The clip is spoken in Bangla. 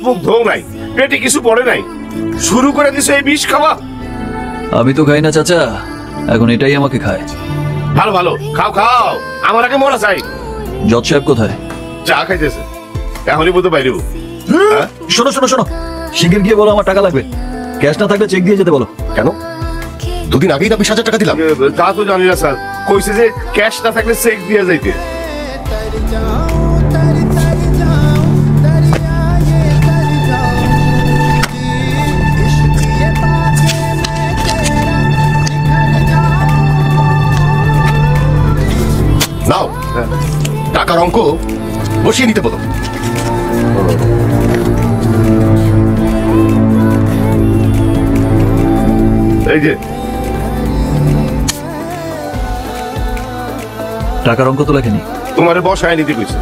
মুখ ধোও নাই, পেটে কিছু পড়ে নাই, শুরু করে দিছো এই বিষ খাওয়া। আমি তো খাই না চাচা, এখন এটাই আমাকে খায়। ভালো ভালো, খাও খাও, আমার আগে মরা চাই। জজ সাহেব কোথায়? চা খাইতেছে, এখনই বলতে বাইরে। শোনো শোনো শোনো, শিগগির গিয়ে বলো আমার টাকা লাগবে, ক্যাশ না থাকলে চেক দিয়ে যেতে বলো। কেন? দুদিন আগেই না 20,000 টাকা দিলাম। তা তো জানি না স্যার, কইছে যে ক্যাশ না থাকলে চেক দিয়ে যাইতে। নাও টাকার অঙ্ক বসিয়ে নিতে বলো। এই যে টাকার অঙ্ক তো লেখেনি। তোমার বসায় নিতে কইছে।